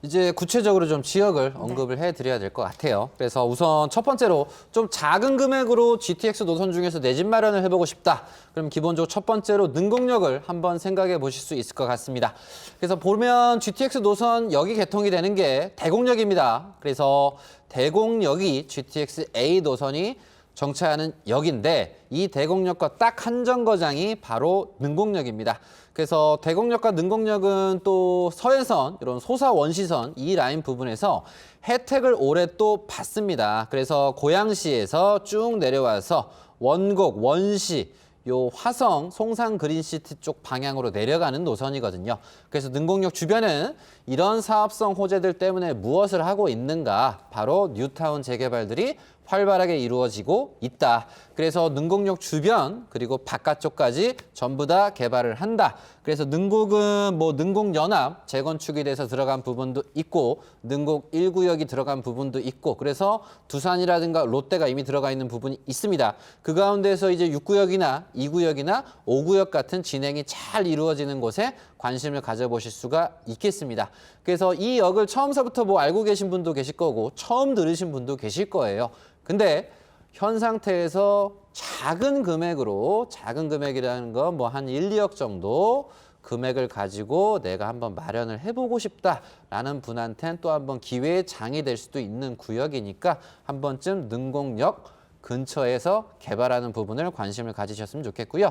이제 구체적으로 좀 지역을 언급을 해드려야 될 것 같아요. 그래서 우선 첫 번째로 좀 작은 금액으로 GTX 노선 중에서 내 집 마련을 해보고 싶다. 그럼 기본적으로 첫 번째로 능곡역을 한번 생각해 보실 수 있을 것 같습니다. 그래서 보면 GTX 노선 역이 개통이 되는 게 대곡역입니다. 그래서 대곡역이 GTX A 노선이 정차하는 역인데 이 대곡역과 딱 한 정거장이 바로 능곡역입니다. 그래서 대곡역과 능곡역은 또 서해선, 이런 소사 원시선 이 라인 부분에서 혜택을 올해 또 받습니다. 그래서 고양시에서 쭉 내려와서 원곡, 원시, 요 화성, 송산 그린시티 쪽 방향으로 내려가는 노선이거든요. 그래서 능곡역 주변은 이런 사업성 호재들 때문에 무엇을 하고 있는가? 바로 뉴타운 재개발들이 활발하게 이루어지고 있다. 그래서 능곡역 주변 그리고 바깥쪽까지 전부 다 개발을 한다. 그래서 능곡은 뭐 능곡연합 재건축이 돼서 들어간 부분도 있고 능곡 1구역이 들어간 부분도 있고 그래서 두산이라든가 롯데가 이미 들어가 있는 부분이 있습니다. 그 가운데서 이제 6구역이나 2구역이나 5구역 같은 진행이 잘 이루어지는 곳에 관심을 가져보실 수가 있겠습니다. 그래서 이 역을 처음서부터 뭐 알고 계신 분도 계실 거고 처음 들으신 분도 계실 거예요. 근데 현 상태에서 작은 금액이라는 건 뭐 한 1, 2억 정도 금액을 가지고 내가 한번 마련을 해보고 싶다라는 분한테는 또 한번 기회의 장이 될 수도 있는 구역이니까 한 번쯤 능곡역 근처에서 개발하는 부분을 관심을 가지셨으면 좋겠고요.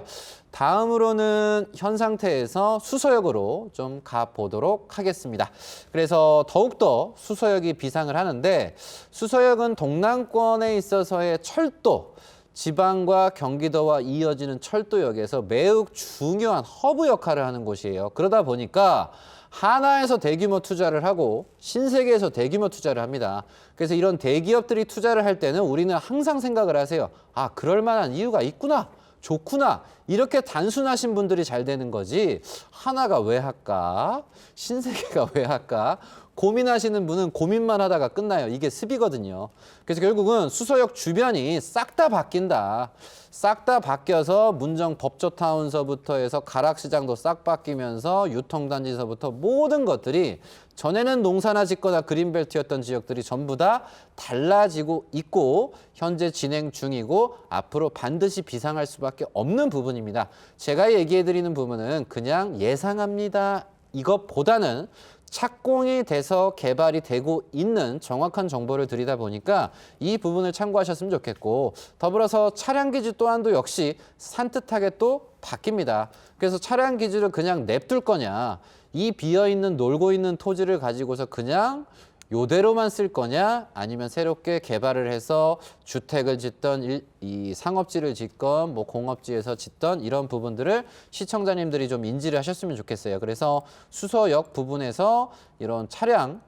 다음으로는 현 상태에서 수서역으로 좀 가보도록 하겠습니다. 그래서 더욱더 수서역이 비상을 하는데 수서역은 동남권에 있어서의 철도, 지방과 경기도와 이어지는 철도역에서 매우 중요한 허브 역할을 하는 곳이에요. 그러다 보니까 하나에서 대규모 투자를 하고 신세계에서 대규모 투자를 합니다. 그래서 이런 대기업들이 투자를 할 때는 우리는 항상 생각을 하세요. 아, 그럴 만한 이유가 있구나. 좋구나. 이렇게 단순하신 분들이 잘 되는 거지. 하나가 왜 할까? 신세계가 왜 할까? 고민하시는 분은 고민만 하다가 끝나요. 이게 습이거든요. 그래서 결국은 수서역 주변이 싹 다 바뀐다. 싹 다 바뀌어서 문정 법조타운서부터 해서 가락시장도 싹 바뀌면서 유통단지서부터 모든 것들이 전에는 농사나 짓거나 그린벨트였던 지역들이 전부 다 달라지고 있고 현재 진행 중이고 앞으로 반드시 비상할 수밖에 없는 부분입니다. 제가 얘기해드리는 부분은 그냥 예상합니다. 이것보다는 착공이 돼서 개발이 되고 있는 정확한 정보를 드리다 보니까 이 부분을 참고하셨으면 좋겠고 더불어서 차량 기지 또한도 역시 산뜻하게 또 바뀝니다. 그래서 차량 기지를 그냥 냅둘 거냐 이 비어있는 놀고 있는 토지를 가지고서 그냥 요대로만 쓸 거냐 아니면 새롭게 개발을 해서 주택을 짓던 이 상업지를 짓건 뭐 공업지에서 짓던 이런 부분들을 시청자님들이 좀 인지를 하셨으면 좋겠어요. 그래서 수서역 부분에서 이런 차량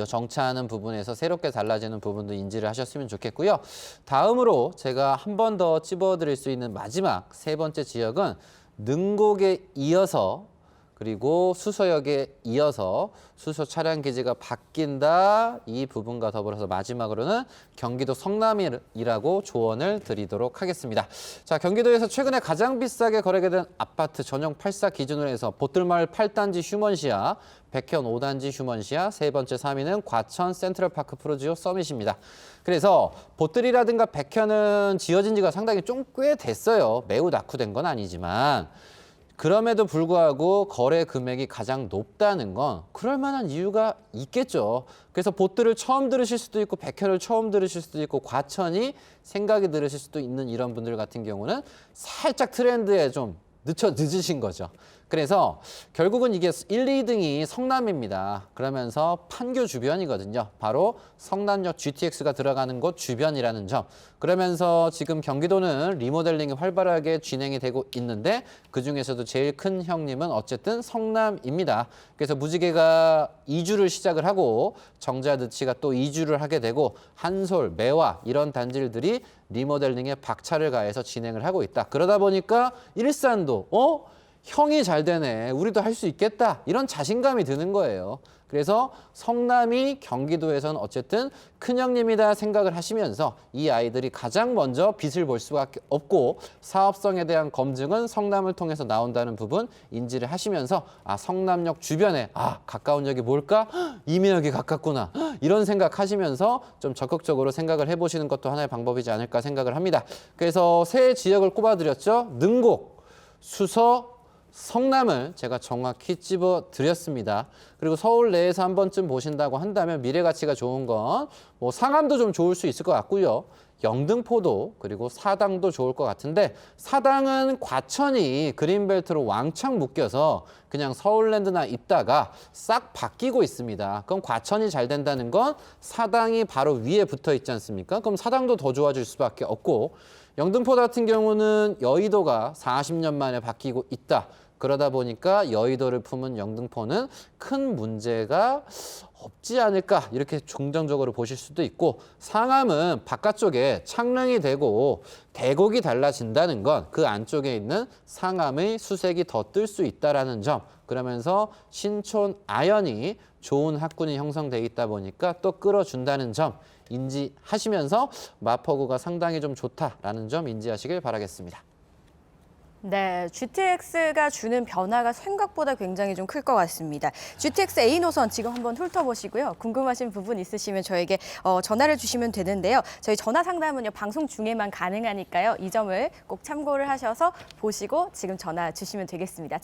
정차하는 부분에서 새롭게 달라지는 부분도 인지를 하셨으면 좋겠고요. 다음으로 제가 한 번 더 찝어드릴 수 있는 마지막 세 번째 지역은 능곡에 이어서 그리고 수서역에 이어서 수서 차량 기지가 바뀐다. 이 부분과 더불어서 마지막으로는 경기도 성남이라고 조언을 드리도록 하겠습니다. 자, 경기도에서 최근에 가장 비싸게 거래가 된 아파트 전용 84 기준으로 해서 보뜰마을 8단지 휴먼시아, 백현 5단지 휴먼시아, 세 번째 3위는 과천 센트럴파크 프로지오 서밋입니다. 그래서 보뜰이라든가 백현은 지어진 지가 상당히 좀 꽤 됐어요. 매우 낙후된 건 아니지만 그럼에도 불구하고 거래 금액이 가장 높다는 건 그럴 만한 이유가 있겠죠. 그래서 보뜰을 처음 들으실 수도 있고 백현을 처음 들으실 수도 있고 과천이 생각이 들으실 수도 있는 이런 분들 같은 경우는 살짝 트렌드에 좀 늦으신 거죠. 그래서 결국은 이게 1, 2등이 성남입니다. 그러면서 판교 주변이거든요. 바로 성남역 GTX가 들어가는 곳 주변이라는 점. 그러면서 지금 경기도는 리모델링이 활발하게 진행이 되고 있는데 그중에서도 제일 큰 형님은 어쨌든 성남입니다. 그래서 무지개가 2주를 시작을 하고 정자드치가 또 2주를 하게 되고 한솔, 매화 이런 단지들이 리모델링에 박차를 가해서 진행을 하고 있다. 그러다 보니까 일산도 형이 잘 되네, 우리도 할 수 있겠다, 이런 자신감이 드는 거예요. 그래서 성남이 경기도에서는 어쨌든 큰형님이다 생각을 하시면서 이 아이들이 가장 먼저 빛을 볼 수밖에 없고 사업성에 대한 검증은 성남을 통해서 나온다는 부분 인지를 하시면서 성남역 주변에 가까운 역이 뭘까? 이민역이 가깝구나. 이런 생각하시면서 좀 적극적으로 생각을 해보시는 것도 하나의 방법이지 않을까 생각을 합니다. 그래서 세 지역을 꼽아드렸죠. 능곡, 수서, 성남을 제가 정확히 찝어드렸습니다. 그리고 서울 내에서 한 번쯤 보신다고 한다면 미래 가치가 좋은 건 뭐 상암도 좀 좋을 수 있을 것 같고요. 영등포도 그리고 사당도 좋을 것 같은데 사당은 과천이 그린벨트로 왕창 묶여서 그냥 서울랜드나 있다가 싹 바뀌고 있습니다. 그럼 과천이 잘 된다는 건 사당이 바로 위에 붙어 있지 않습니까? 그럼 사당도 더 좋아질 수밖에 없고 영등포 같은 경우는 여의도가 40년 만에 바뀌고 있다. 그러다 보니까 여의도를 품은 영등포는 큰 문제가 없지 않을까 이렇게 긍정적으로 보실 수도 있고 상암은 바깥쪽에 창릉이 되고 대곡이 달라진다는 건 그 안쪽에 있는 상암의 수색이 더 뜰 수 있다라는 점 그러면서 신촌 아현이 좋은 학군이 형성돼 있다 보니까 또 끌어준다는 점 인지하시면서 마포구가 상당히 좀 좋다라는 점 인지하시길 바라겠습니다. 네, GTX가 주는 변화가 생각보다 굉장히 좀 클 것 같습니다. GTX A 노선 지금 한번 훑어보시고요. 궁금하신 부분 있으시면 저에게 전화를 주시면 되는데요. 저희 전화 상담은요, 방송 중에만 가능하니까요. 이 점을 꼭 참고를 하셔서 보시고 지금 전화 주시면 되겠습니다.